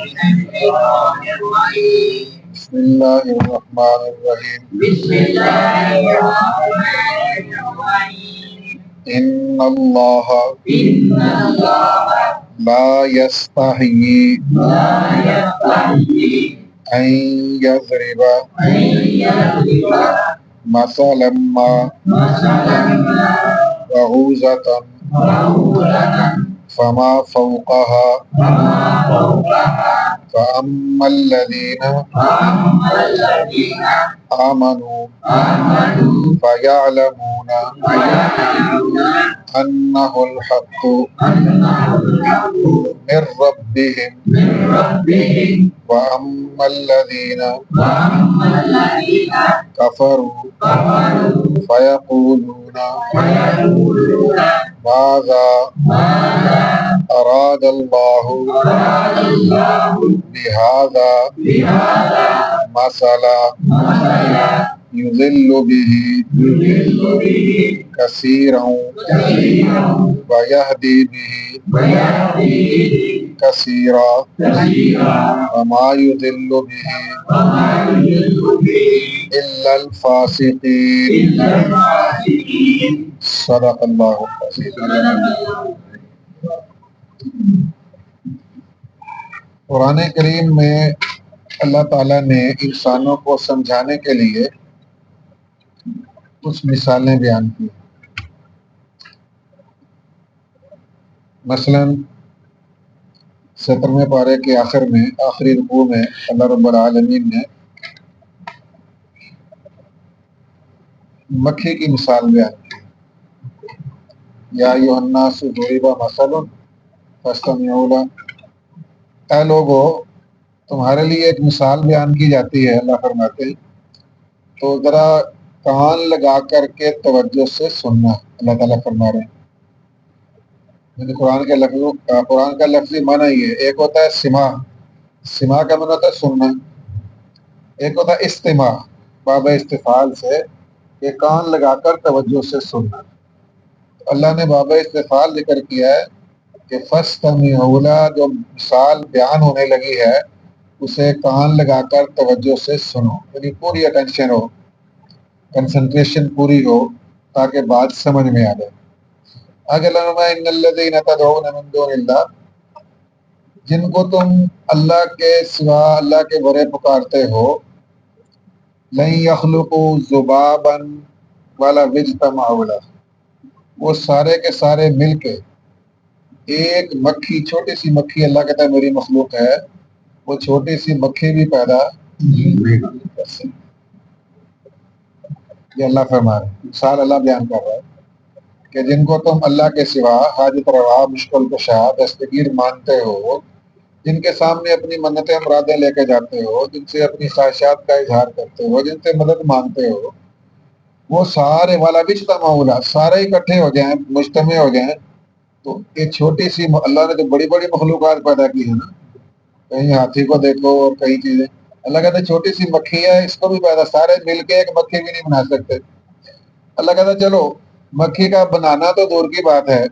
بسم اللہ الرحمن الرحیم ان اللہ لا یستحیی ان یضرب مثلا ما بعوضۃ فما فوقها فأما الذين آمنوا فيعلمون أنه الحق من ربهم وأما الذين كفروا فيقولون ماذا أراد الله بهذا مثلا يضل به كثيرا ويهدي به كثيرا وما يضل به إلا الفاسقين صدق اللہ قرآن کریم میں اللہ تعالیٰ نے انسانوں کو سمجھانے کے لیے کچھ مثالیں بیان کی. مثلا 17ویں پارے کے آخر میں آخری رکوع میں اللہ رب العالمین نے مکھی کی مثال بیان کی. یا ایھا الناس ضرب مثل فاستمعوا له، اے لوگو تمہارے لیے ایک مثال بیان کی جاتی ہے، اللہ فرماتے ہیں تو ذرا کان لگا کر کے توجہ سے سننا. اللہ تعالیٰ فرما رہے ہیں یعنی قرآن کا لفظی معنی یہ ایک ہوتا ہے سماع کا معنی ہوتا ہے سننا، ایک ہوتا ہے استماع باب استفعال سے کہ کان لگا کر توجہ سے سننا. اللہ نے باب استفعال ذکر کیا ہے کہ فاستمعوا له، جو مثال بیان ہونے لگی ہے اسے کان لگا کر توجہ سے سنو، یعنی پوری اٹینشن ہو، کنسنٹریشن پوری ہو تاکہ بات سمجھ میں آ جائے. آگے اللہ ان الذین تدعون من دون اللہ، جن کو تم اللہ کے سوا اللہ کے برے پکارتے ہو، لن یخلقوا ذبابا ولو اجتمعوا له، وہ سارے کے سارے مل کے ایک مکھی، چھوٹی سی مکھی، اللہ کہتا ہے میری مخلوق ہے، وہ چھوٹی سی مکھی بھی پیدا نہیں کر سکتی. یہ اللہ فرما رہے ہیں، مثال اللہ بیان کر رہا ہے کہ جن کو تم اللہ کے سوا حاجت روا، مشکل کشا، دستگیر مانتے ہو، جن کے سامنے اپنی منتیں مرادیں لے کے جاتے ہو، جن سے اپنی خواہشات کا اظہار کرتے ہو، جن سے مدد مانگتے ہو، وہ سارے والا اجتماعوا، سارے اکٹھے ہو جائیں، مجتمع ہو جائیں تو ایک چھوٹی سی، اللہ نے تو بڑی بڑی مخلوقات پیدا کی ہے نا، کہیں ہاتھی کو دیکھو اور کئی چیزیں، اللہ کہتا ہے چھوٹی سی مکھی ہے اس کو بھی پیدا، سارے مل کے ایک مکھی بھی نہیں بنا سکتے. اللہ کہتا ہے چلو مکھی کا بنانا تو دور کی بات ہے،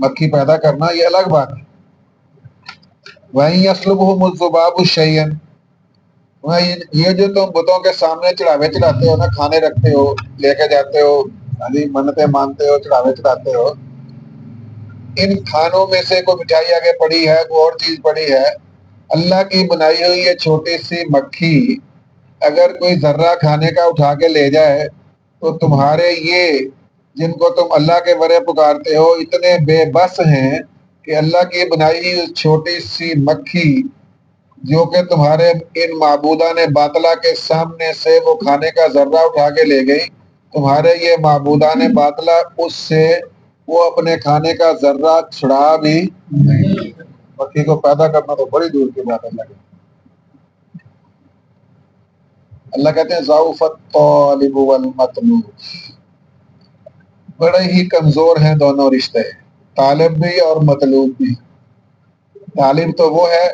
مکھی پیدا کرنا یہ الگ بات ہے. وَإِن يَسْلُبْهُمُ الذُّبَابُ شَيْئًا، یہ جو تم بتوں کے سامنے چڑھاوے چڑھاتے ہو نا، کھانے رکھتے ہو، لے کے جاتے ہو، منتیں مانتے ہو، چڑھاوے چڑھاتے ہو، ان کھانوں میں سے کوئی مٹھائی آگے پڑی ہے، کوئی اور چیز پڑی ہے، اللہ کی بنائی ہوئی یہ چھوٹی سی مکھی اگر کوئی ذرہ کھانے کا اٹھا کے لے جائے تو تمہارے یہ جن کو تم اللہ کے ورے پکارتے ہو اتنے بے بس ہیں کہ اللہ کی بنائی ہوئی چھوٹی سی مکھی جو کہ تمہارے ان معبودان باطلہ کے سامنے سے وہ کھانے کا ذرہ اٹھا کے لے گئی، تمہارے یہ معبودان باطلہ اس سے وہ اپنے کھانے کا ذرہ چھڑا بھی نہیں. مکھی کو پیدا کرنا تو بڑی دور کی بات ہے. اللہ کہتے ہیں ضعف الطالب والمطلوب، بڑے ہی کمزور ہیں دونوں رشتے، طالب بھی اور مطلوب بھی. طالب تو وہ ہے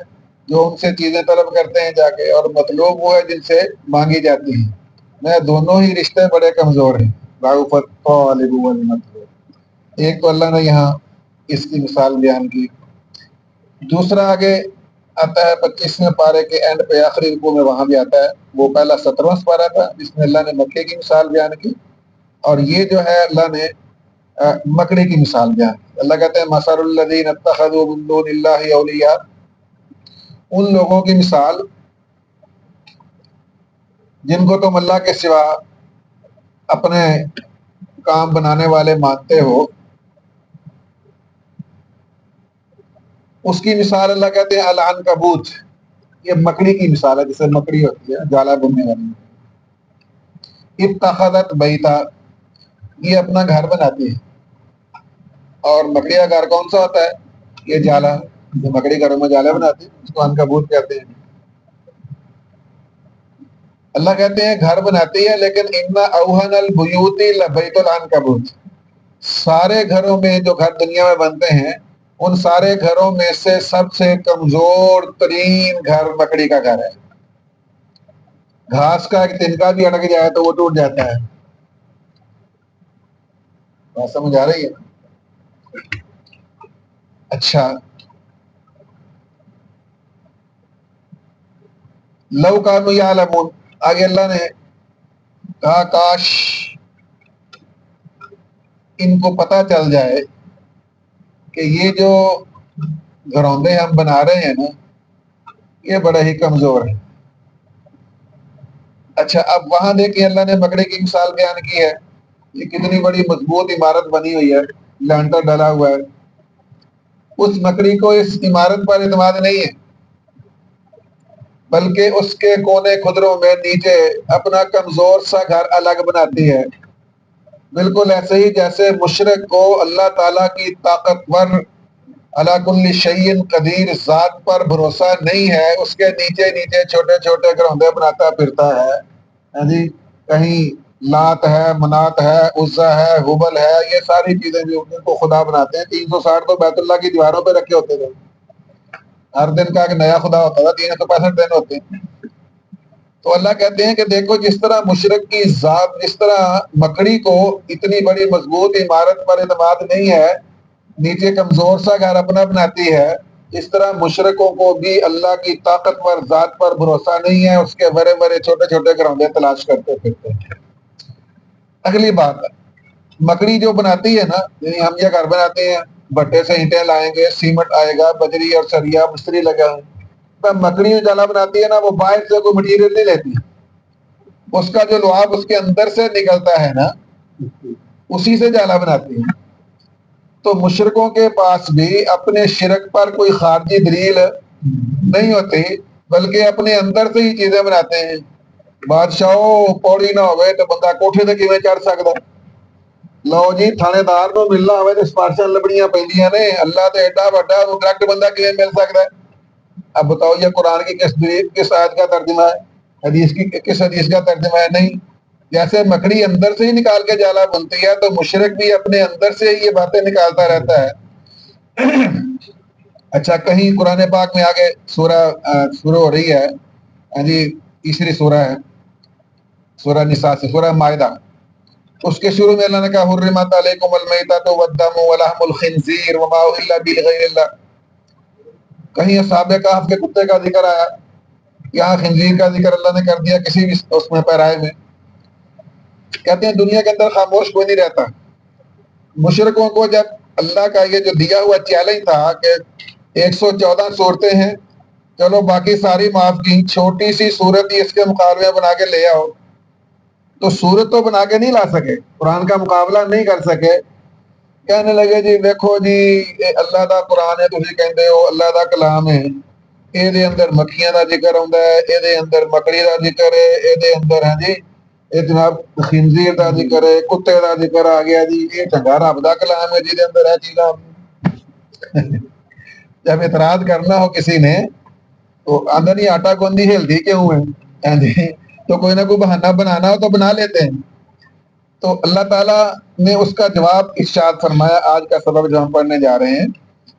جو ان سے چیزیں طلب کرتے ہیں جا کے، اور مطلوب وہ ہے جن سے مانگی جاتی ہیں. میں دونوں ہی رشتے بڑے کمزور ہیں. ضعف الطالب والمطلوب. ایک تو اللہ نے یہاں اس کی مثال بیان کی. دوسرا آگے آتا ہے 25ویں پارے کے اینڈ پہ آخری رکوع میں، وہاں بھی آتا ہے. وہ پہلا 17واں پارہ تھا جس میں اللہ نے مکے کی مثال بیان کی، اور یہ جو ہے اللہ نے مکڑی کی مثال بیان کی. اللہ کہتے ہیں مثل الذین اتخذوا من دون اللہ اولیاء، ان لوگوں کی مثال جن کو تم اللہ کے سوا اپنے کام بنانے والے مانتے ہو، اس کی مثال اللہ کہتے ہیں العنکبوت، یہ مکڑی کی مثال ہے، جسے مکڑی ہوتی ہے جالا بننے والی. اتخذت بیتا، یہ اپنا گھر بناتی ہے. اور مکڑی کا گھر کون سا ہوتا ہے؟ یہ جالا، جو مکڑی گھروں میں جالا بناتی ہے اس کو عنکبوت کہتے ہیں. اللہ کہتے ہیں گھر بناتی ہے، لیکن ان اوہن البیوت لبیت العنکبوت، سارے گھروں میں جو گھر دنیا میں بنتے ہیں ان سارے گھروں میں سے سب سے کمزور ترین گھر مکڑی کا گھر ہے. گھاس کا ایک تنکا بھی اٹک جائے تو وہ ٹوٹ جاتا ہے. بات سمجھ آ رہی ہے؟ اچھا، لو کانوا یعلمون، آگے اللہ نے کہا کاش ان کو پتہ چل جائے کہ یہ جو گھروندے ہم بنا رہے ہیں نا یہ بڑے ہی کمزور ہیں. اچھا، اب وہاں دیکھیں اللہ نے مکڑی کی مثال بیان کی ہے. یہ کتنی بڑی مضبوط عمارت بنی ہوئی ہے، لینٹر ڈلا ہوا ہے. اس مکڑی کو اس عمارت پر اعتماد نہیں ہے، بلکہ اس کے کونے خدروں میں نیچے اپنا کمزور سا گھر الگ بناتی ہے. بالکل ایسے ہی جیسے مشرک کو اللہ تعالیٰ کی طاقتور علی کل شیء قدیر ذات پر بھروسہ نہیں ہے، اس کے نیچے نیچے چھوٹے چھوٹے گھروندے بناتا پھرتا ہے. ہاں جی، کہیں لات ہے، منات ہے، عزا ہے، ہبل ہے، یہ ساری چیزیں جو ان کو خدا بناتے ہیں. 360 تو بیت اللہ کی دیواروں پہ رکھے ہوتے تھے، ہر دن کا ایک نیا خدا ہوتا تھا، 365 دن ہوتے ہیں. تو اللہ کہتے ہیں کہ دیکھو جس طرح مشرک کی ذات، جس طرح مکڑی کو اتنی بڑی مضبوط عمارت پر اعتماد نہیں ہے، نیچے کمزور سا گھر اپنا بناتی ہے، اس طرح مشرکوں کو بھی اللہ کی طاقتور ذات پر بھروسہ نہیں ہے، اس کے بڑے بڑے چھوٹے چھوٹے گھروندے تلاش کرتے پھرتے ہیں. اگلی بات، مکڑی جو بناتی ہے نا، یعنی ہم یہ گھر بناتے ہیں، بٹے سے اینٹیں لائیں گے، سیمنٹ آئے گا، بجری اور سریا مستری لگا ہے. مکڑی جو جالا بناتی ہے نا، وہ باہر سے کوئی مٹیریل نہیں لیتی، اس کا جو لعاب اس کے اندر سے نکلتا ہے نا، اسی سے جالا بناتی ہے. تو مشرکوں کے پاس بھی اپنے شرک پر کوئی خارجی دلیل نہیں ہوتی، بلکہ اپنے اندر سے ہی چیزیں بناتے ہیں. بادشاہوں پوڑی نہ ہوئے تو بندہ کوٹھے سے کیویں چڑھ سکتا؟ لو جی تھانے دار نو ملنا ہوئے تو سفارشاں لبڑیاں پیندیاں نے، اللہ تو ایڈا بڑا وہ ڈائریکٹ بندہ کیویں مل سکتا ہے؟ اب بتاؤ یہ قرآن کی کس آیت کا ترجمہ ہے؟ حدیث کی کس حدیث کا ترجمہ ہے؟ نہیں. جیسے مکڑی اندر سے ہی نکال کے جالا بنتی ہے، تو مشرک بھی اپنے اندر سے ہی یہ باتیں نکالتا رہتا ہے. اچھا، کہیں قرآن پاک میں آگے سورہ شروع ہو رہی ہے، ہاں جی، تیسری سورہ ہے، سورہ نساء سے، سورہ مائدہ. اس کے شروع میں اللہ نے کہا حرمت علیکم المیتۃ والدم ولحم الخنزیر وما اہل به لغیر اللہ. کہیں اصحاب کہف کے کتے کا ذکر آیا، یہاں خنزیر کا ذکر اللہ نے کر دیا کسی بھی اس میں پیرائے میں. کہتے ہیں دنیا کے اندر خاموش کوئی نہیں رہتا. مشرکوں کو جب اللہ کا یہ جو دیا ہوا چیلنج تھا کہ 114 صورتیں ہیں، چلو باقی ساری معاف کی، چھوٹی سی صورت ہی اس کے مقابلے میں بنا کے لے آؤ، تو صورت تو بنا کے نہیں لا سکے، قرآن کا مقابلہ نہیں کر سکے. کہنے لگے جی دیکھو جی اللہ دا قرآن ہے، تسی کہندے ہو اللہ دا کلام ہے، اے دے اندر مکھیاں دا ذکر ہوندا ہے، اے دے اندر مکڑی دا ذکر ہے، اے دے اندر ہاں جی اے جناب خنزیر دا ذکر ہے، کتے دا ذکر آ گیا جی، یہ چنگا رب دا کلام ہے جی دے اندر ہے چیزاں. جب اعتراض کرنا ہو کسی نے تو آندہ نہیں آٹا گوندی ہلدی کیوں ہے، تو کوئی نہ کوئی بہانہ بنانا ہو تو بنا لیتے ہیں. تو اللہ تعالیٰ نے اس کا جواب ارشاد فرمایا. آج کا سبق جو ہم پڑھنے جا رہے ہیں،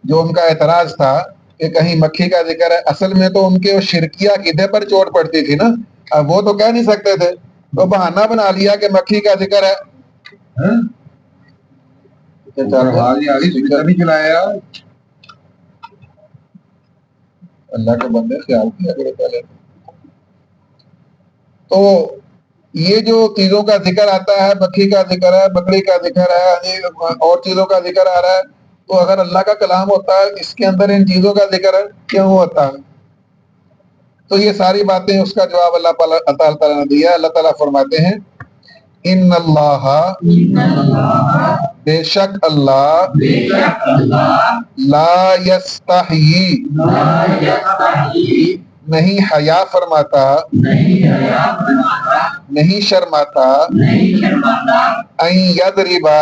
جو ان کا اعتراض تھا کہ کہیں مکھی کا ذکر ہے، اصل میں تو ان کے شرکیہ عقیدے پر چوٹ پڑتی تھی نا. اب وہ تو کہہ نہیں سکتے تھے، تو بہانہ بنا لیا کہ مکھی کا ذکر ہے. نہیں چلایا اللہ کے بندے خیال کیا کرو پہلے. تو یہ جو چیزوں کا ذکر آتا ہے، مکھی کا ذکر ہے، بکری کا ذکر ہے، اور چیزوں کا ذکر آ رہا ہے، تو اگر اللہ کا کلام ہوتا ہے اس کے اندر ان چیزوں کا ذکر کیوں ہوتا ہے؟ تو یہ ساری باتیں اس کا جواب اللہ تعالیٰ نے دیا. اللہ تعالیٰ فرماتے ہیں ان اللہ، بے شک اللہ، لا یستحیی، نہیں حیا فرماتا، نہیں شرماتا، ان یضربا،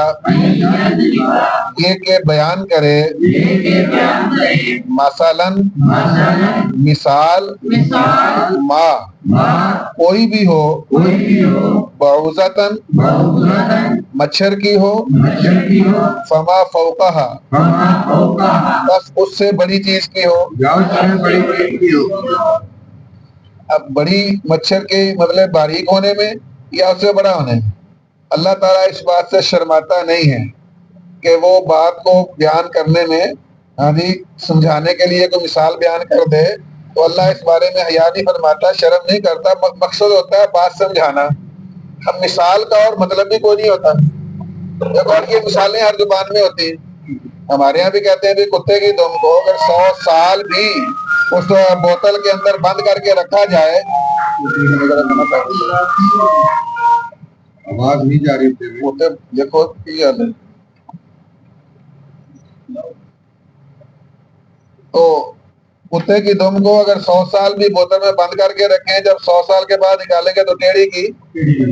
یہ کہ بیان کرے، مثلاً مثال، ما کوئی بھی ہو، بعوضتاً مچھر کی ہو، فما فوقہا بس اس سے بڑی چیز کی ہو. اب بڑی مچھر کے مطلب باریک ہونے میں یا اس سے بڑا ہونے میں. اللہ تعالیٰ اس بات سے شرماتا نہیں ہے کہ وہ بات کو بیان کرنے میں سمجھانے کے لیے کوئی مثال بیان کر دے تو اللہ اس بارے میں حیا نہیں فرماتا، شرم نہیں کرتا. مقصد ہوتا ہے بات سمجھانا. اب مثال کا اور مطلب بھی کوئی نہیں ہوتا. دیکھو یہ مثالیں ہر زبان میں ہوتی ہیں. ہمارے یہاں بھی کہتے ہیں بھی کتے کی دم کو اگر 100 سال بھی اس بوتل کے اندر بند کر کے رکھا جائے، آواز نہیں جا رہی تھی. دیکھو تو کتے کی دم کو اگر 100 سال بھی بوتل میں بند کر کے رکھیں، جب 100 سال کے بعد نکالیں گے تو ٹیڑھی کی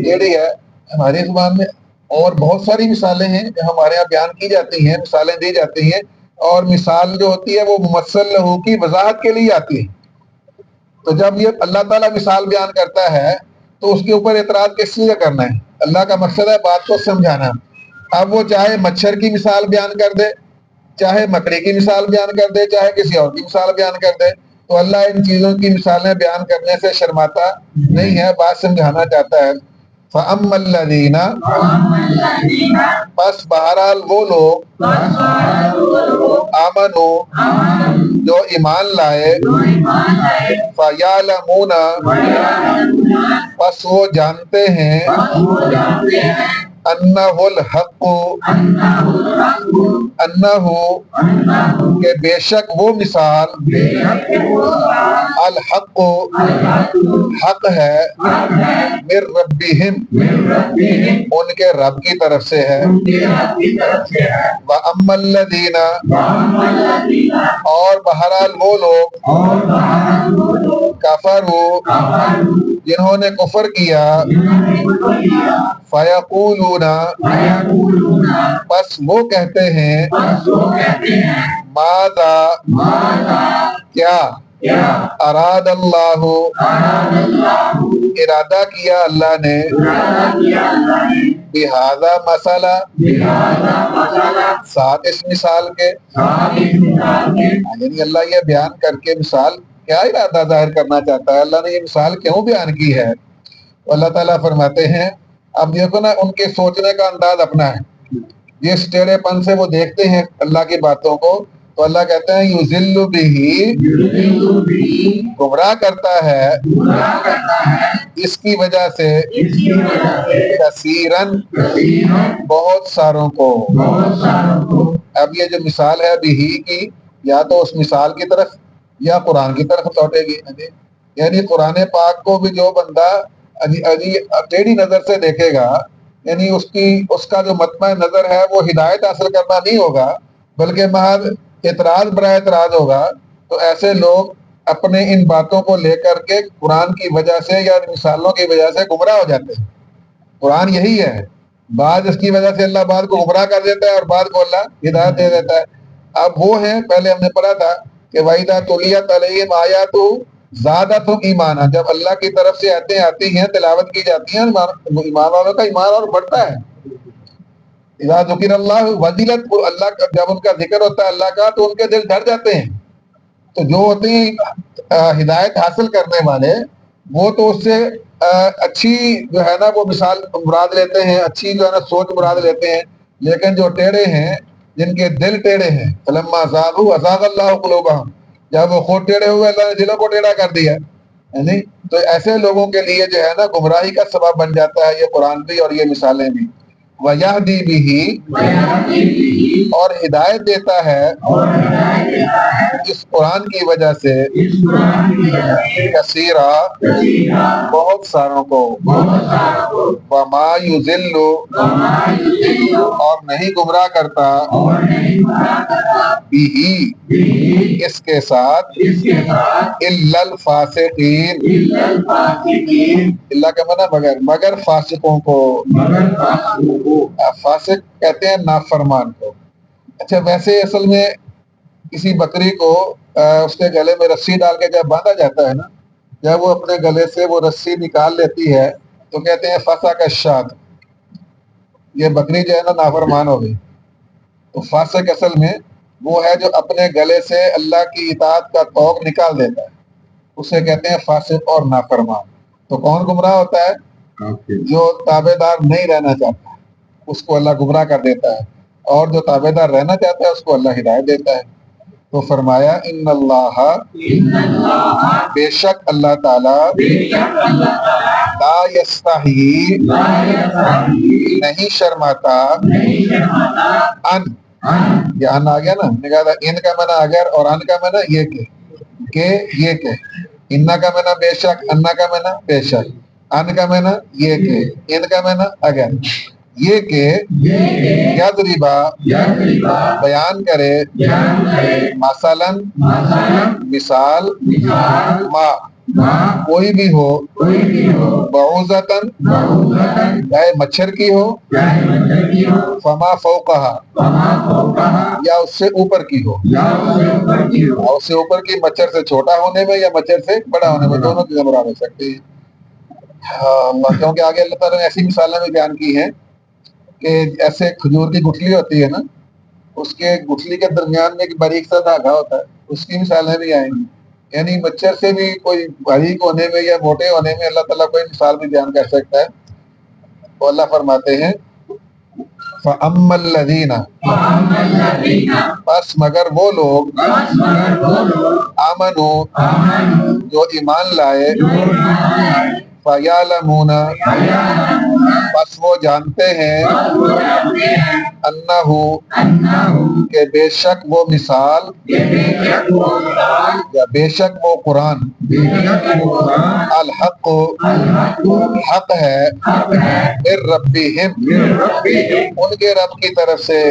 ٹیڑھی ہے. ہماری زبان میں اور بہت ساری مثالیں ہیں جو ہمارے یہاں بیان کی جاتی ہیں، مثالیں دی جاتی ہیں، اور مثال جو ہوتی ہے وہ ممثل لہو کی وضاحت کے لیے آتی ہے. تو جب یہ اللہ تعالیٰ مثال بیان کرتا ہے تو اس کے اوپر اعتراض کس لیے کرنا ہے؟ اللہ کا مقصد ہے بات کو سمجھانا. اب وہ چاہے مچھر کی مثال بیان کر دے، چاہے مکڑی کی مثال بیان کر دے، چاہے کسی اور کی مثال بیان کر دے، تو اللہ ان چیزوں کی مثالیں بیان کرنے سے شرماتا نہیں ہے، بات سمجھانا چاہتا ہے. فَأَمَّا الَّذِينَ، بس بہرحال وہ لوگ، آمنوا، جو ایمان لائے، فَيَعْلَمُونَ، بس وہ جانتے ہیں، انہ الحق، انہ کہ بے شک وہ مثال، الحق حق ہے، من ربہم ان کے رب کی طرف سے ہے. وَأَمَّا الَّذِينَ، اور بہرحال وہ لوگ، کفروا، جنہوں نے کفر کیا، فَيَقُولُونَ، بس وہ کہتے ہیں، ماذا، کیا، اراد اللہ، ارادہ کیا اللہ نے، بہذا مسئلہ، ساتھ اس مثال کے، یعنی اللہ یہ بیان کر کے مثال کیا ارادہ ظاہر کرنا چاہتا ہے، اللہ نے یہ مثال کیوں بیان کی ہے. اللہ تعالیٰ فرماتے ہیں، اب دیکھو نا ان کے سوچنے کا انداز اپنا ہے، جس ٹیڑھے پن سے وہ دیکھتے ہیں اللہ کی باتوں کو، تو اللہ کہتے ہیں یُضِلُّ بِهِ، گمراہ کرتا ہے اس کی وجہ سے، کثیراً، بہت ساروں کو. اب یہ جو مثال ہے بِهِ کی، یا تو اس مثال کی طرف یا قرآن کی طرف لوٹے گی. یعنی قرآن پاک کو بھی جو بندہ ٹیڑھی نظر سے دیکھے گا، یعنی اس کا جو مطمع نظر ہے وہ ہدایت حاصل کرنا نہیں ہوگا بلکہ محض اعتراض برائے اعتراض ہوگا. تو ایسے لوگ اپنے ان باتوں کو لے کر کے قرآن کی وجہ سے یا مثالوں کی وجہ سے گمراہ ہو جاتے ہیں. قرآن یہی ہے، بعض اس کی وجہ سے اللہ بعض کو گمراہ کر دیتا ہے اور بعض کو اللہ ہدایت دے دیتا ہے. اب وہ ہیں، پہلے ہم نے پڑھا تھا کہ وَإِذَا تُلِيَتْ عَلَيْهِمْ آيَاتُهُ زَادَتْهُمْ ایمانا، جب اللہ کی طرف سے آیتیں آتی ہیں، تلاوت کی جاتی ہیں، ایمان والوں کا ایمان اور بڑھتا ہے. اذا ذکر اللہ وجلت، اللہ کا جب ان کا ذکر ہوتا ہے اللہ کا تو ان کے دل ڈر جاتے ہیں. تو جو ہوتے ہیں ہدایت حاصل کرنے والے، وہ تو اس سے اچھی جو ہے نا وہ مثال مراد لیتے ہیں، اچھی جو ہے نا سوچ مراد لیتے ہیں. لیکن جو ٹیڑھے ہیں، جن کے دل ٹیڑھے ہیں، فلما زاغوا ازاغ اللہ قلوبہم، جب وہ خود ٹیڑھے ہوئے اللہ نے دلوں کو ٹیڑھا کر دیا، یعنی تو ایسے لوگوں کے لیے جو ہے نا گمراہی کا سبب بن جاتا ہے یہ قرآن بھی اور یہ مثالیں بھی۔ وَيَهْدِي بِهِ، اور ہدایت دیتا ہے اس قرآن کی وجہ سے کثیرا، بہت ساروں کو، وَمَا يُضِلُّ، اور نہیں گمراہ کرتا، بِهِ، اس کے ساتھ، إِلَّا الْفَاسِقِينَ، اللہ کا منع مگر فاسقوں کو، فاسق کہتے ہیں نافرمان کو۔ اچھا ویسے اصل میں کسی بکری کو اس کے گلے میں رسی ڈال کے جب باندھا جاتا ہے نا، جب وہ اپنے گلے سے وہ رسی نکال لیتی ہے تو کہتے ہیں فاسق الشاۃ، یہ بکری جو ہے نا نافرمان ہو گئی۔ تو فاسق اصل میں وہ ہے جو اپنے گلے سے اللہ کی اطاعت کا توق نکال دیتا ہے، اسے کہتے ہیں فاسق اور نافرمان۔ تو کون گمراہ ہوتا ہے؟ جو تابع دار نہیں رہنا چاہتا اس کو اللہ گمراہ کر دیتا ہے، اور جو تابع دار رہنا چاہتا ہے اس کو اللہ ہدایت دیتا ہے۔ تو فرمایا ان اللہ، بے شک اللہ تعالی، لا یستحی، نہیں شرماتا، ان، یہ ان آ گیا نا، ان کا معنی اگر اور ان کا معنی یہ کہ یہ کہ، انا کا معنی بے شک، انا کا معنی بے شک، ان کا معنی یہ کہ، ان کا معنی اگر، یہ کہ یضربا، بیان کرے، مثلا، مثال، ما، کوئی بھی ہو، بعوضتاً، چاہے مچھر کی ہو، فما فوقہا، یا اس سے اوپر کی ہو، اور اس سے اوپر کی مچھر سے چھوٹا ہونے میں یا مچھر سے بڑا ہونے میں، دونوں چیزیں برابر ہو سکتی ہیں۔ کیونکہ آگے اللہ تعالیٰ نے ایسی مثالیں بھی بیان کی ہیں کہ ایسے کھجور کی گٹھلی ہوتی ہے نا، اس کے گٹھلی کے درمیان میں ایک باریک سا دھاگا ہوتا ہے، اس کی مثالیں بھی آئیں گی۔ یعنی مچھر سے بھی کوئی باریک ہونے میں یا موٹے ہونے میں اللہ تعالیٰ کوئی مثال بھی بیان کر سکتا ہے۔ تو اللہ فرماتے ہیں فَأَمَّا الَّذِينَ، بس مگر وہ لوگ، آمنو، جو ایمان لائے، فَيَعْلَمُونَ، بس وہ جانتے ہیں، انہو، کہ بے شک وہ مثال، یا بے شک وہ قرآن، الحق، حق ہے، من ربہم، ان کے رب کی طرف سے،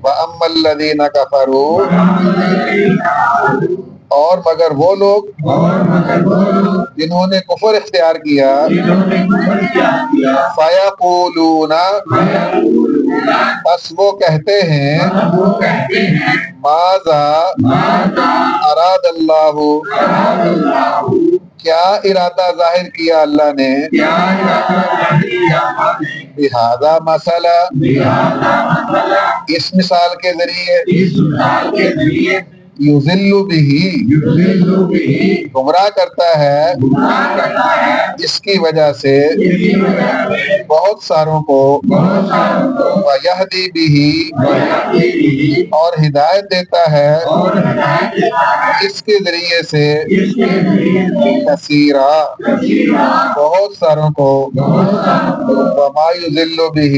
وَأَمَّا الَّذِينَ كَفَرُوا، اور مگر وہ لوگ جنہوں نے کفر اختیار کیا، فَيَقُولُونَ، بس وہ کہتے ہیں، ماذا اراد اللہ، کیا ارادہ ظاہر کیا اللہ نے، بہذا مسئلہ، اس مثال کے ذریعے، یضل بہ، گمراہ کرتا ہے اس کی وجہ سے بہت ساروں کو، ویہدی بہ، اور ہدایت دیتا ہے اس کے ذریعے سے، کثیرا، بہت ساروں کو، وما یضل بہ،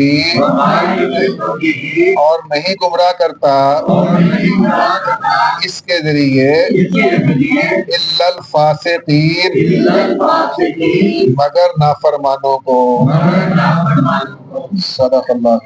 اور نہیں گمراہ کرتا اس کے ذریعے، الا الفاسقین، مگر نافرمانوں کو۔ صدق اللہ۔